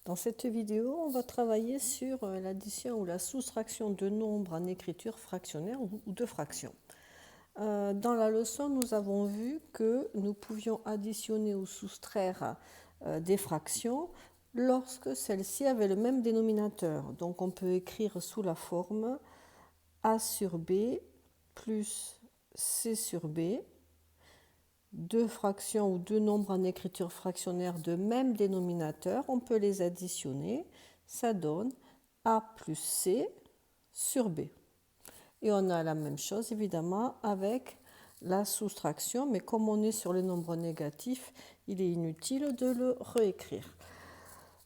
Dans cette vidéo, on va travailler sur l'addition ou la soustraction de nombres en écriture fractionnaire ou de fractions. Dans la leçon, nous avons vu que nous pouvions additionner ou soustraire des fractions lorsque celles-ci avaient le même dénominateur. Donc on peut écrire sous la forme A sur B plus C sur B. Deux fractions ou deux nombres en écriture fractionnaire de même dénominateur, on peut les additionner, ça donne A plus C sur B. Et on a la même chose évidemment avec la soustraction, mais comme on est sur les nombres négatifs, il est inutile de le réécrire.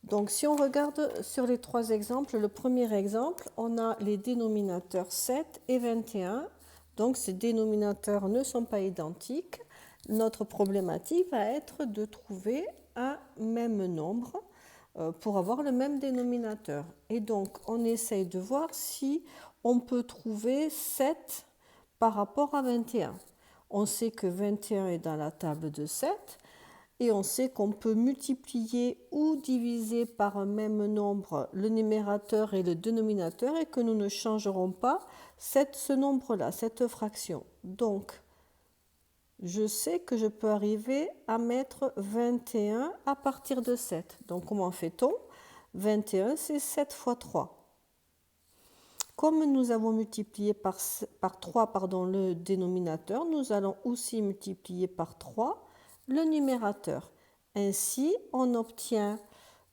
Donc si on regarde sur les trois exemples, le premier exemple, on a les dénominateurs 7 et 21. Donc ces dénominateurs ne sont pas identiques. Notre problématique va être de trouver un même nombre pour avoir le même dénominateur. Et donc on essaye de voir si on peut trouver 7 par rapport à 21. On sait que 21 est dans la table de 7. Et on sait qu'on peut multiplier ou diviser par un même nombre le numérateur et le dénominateur et que nous ne changerons pas ce nombre-là, cette fraction. Donc, je sais que je peux arriver à mettre 21 à partir de 7. Donc, comment fait-on? 21, c'est 7 fois 3. Comme nous avons multiplié par 3 le dénominateur, nous allons aussi multiplier par 3 le numérateur. Ainsi, on obtient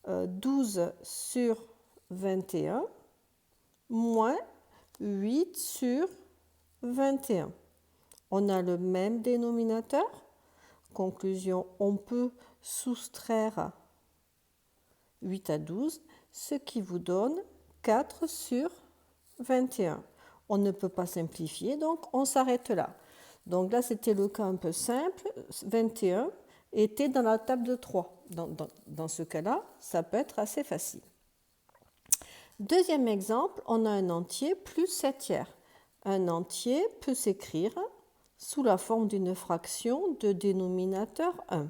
12 sur 21 moins 8 sur 21. On a le même dénominateur. Conclusion, on peut soustraire 8 à 12, ce qui vous donne 4 sur 21. On ne peut pas simplifier, donc on s'arrête là. Donc là, c'était le cas un peu simple. 21 était dans la table de 3. Dans ce cas-là, ça peut être assez facile. Deuxième exemple, on a un entier plus 7 tiers. Un entier peut s'écrire sous la forme d'une fraction de dénominateur 1.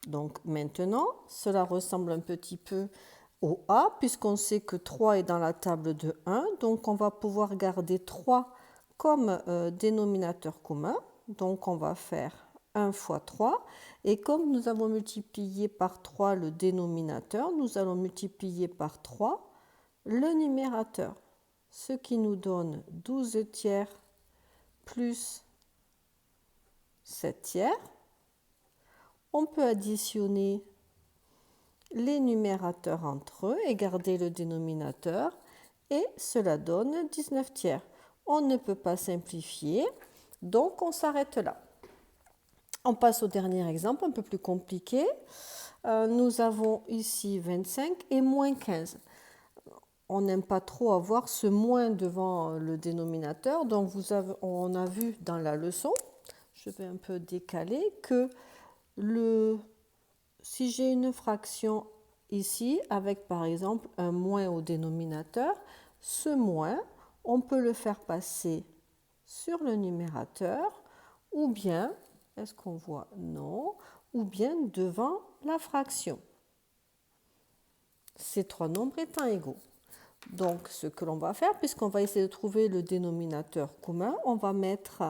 Donc maintenant, cela ressemble un petit peu au A, puisqu'on sait que 3 est dans la table de 1. Donc on va pouvoir garder 3 comme dénominateur commun. Donc on va faire 1 fois 3. Et comme nous avons multiplié par 3 le dénominateur, nous allons multiplier par 3 le numérateur. Ce qui nous donne 12 tiers plus 7 tiers. On peut additionner les numérateurs entre eux et garder le dénominateur, et cela donne 19 tiers. On ne peut pas simplifier, donc on s'arrête là. On passe au dernier exemple, un peu plus compliqué. Nous avons ici 25 et moins 15. On n'aime pas trop avoir ce moins devant le dénominateur, donc on a vu dans la leçon, je vais un peu décaler, que si j'ai une fraction ici avec par exemple un moins au dénominateur, ce moins, on peut le faire passer sur le numérateur ou bien, est-ce qu'on voit? Non, ou bien devant la fraction. Ces trois nombres étant égaux. Donc ce que l'on va faire, puisqu'on va essayer de trouver le dénominateur commun, on va mettre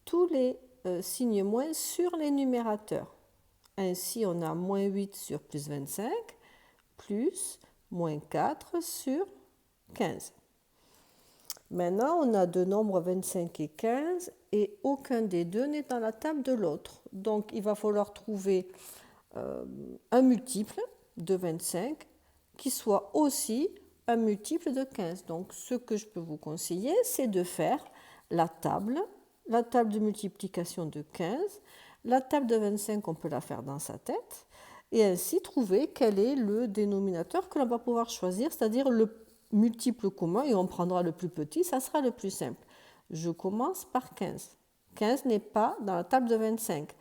tous les signes moins sur les numérateurs. Ainsi, on a moins 8 sur plus 25, plus moins 4 sur 15. Maintenant, on a deux nombres 25 et 15, et aucun des deux n'est dans la table de l'autre. Donc, il va falloir trouver un multiple de 25 qui soit aussi un multiple de 15. Donc, ce que je peux vous conseiller, c'est de faire la table de multiplication de 15. La table de 25, on peut la faire dans sa tête et ainsi trouver quel est le dénominateur que l'on va pouvoir choisir, c'est-à-dire le multiple commun, et on prendra le plus petit, ça sera le plus simple. Je commence par 15. 15 n'est pas dans la table de 25.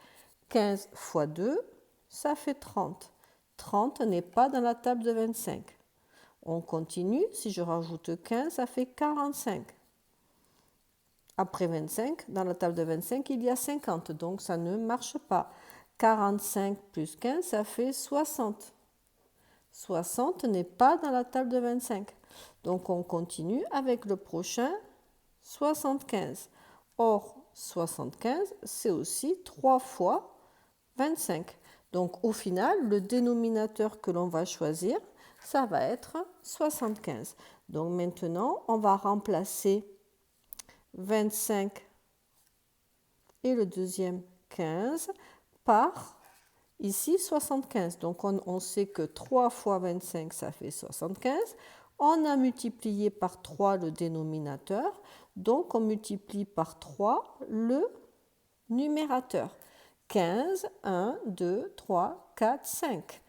15 fois 2, ça fait 30. 30 n'est pas dans la table de 25. On continue, si je rajoute 15, ça fait 45. Après 25, dans la table de 25, il y a 50, donc ça ne marche pas. 45 plus 15, ça fait 60. 60 n'est pas dans la table de 25. Donc on continue avec le prochain 75. Or, 75, c'est aussi 3 fois 25. Donc au final, le dénominateur que l'on va choisir, ça va être 75. Donc maintenant, on va remplacer 25 et le deuxième 15 par ici 75. Donc on sait que 3 fois 25, ça fait 75. On a multiplié par 3 le dénominateur, donc on multiplie par 3 le numérateur. 15, 1, 2, 3, 4, 5.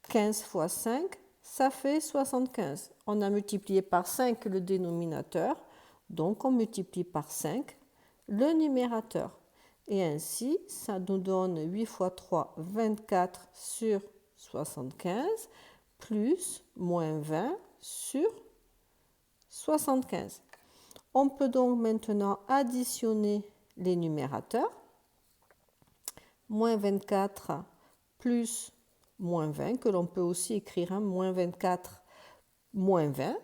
15 fois 5, ça fait 75. On a multiplié par 5 le dénominateur, donc on multiplie par 5 le numérateur. Et ainsi, ça nous donne 8 fois 3, 24 sur 75, plus moins 20 sur 75. On peut donc maintenant additionner les numérateurs. Moins 24 plus moins 20, que l'on peut aussi écrire moins 24 moins 20.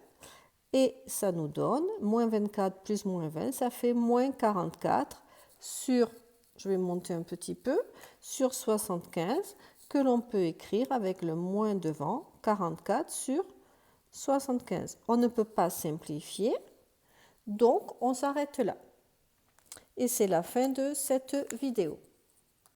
Et ça nous donne moins 24 plus moins 20, ça fait moins 44 sur, je vais monter un petit peu, sur 75, que l'on peut écrire avec le moins devant, 44 sur 75. On ne peut pas simplifier, donc on s'arrête là. Et c'est la fin de cette vidéo.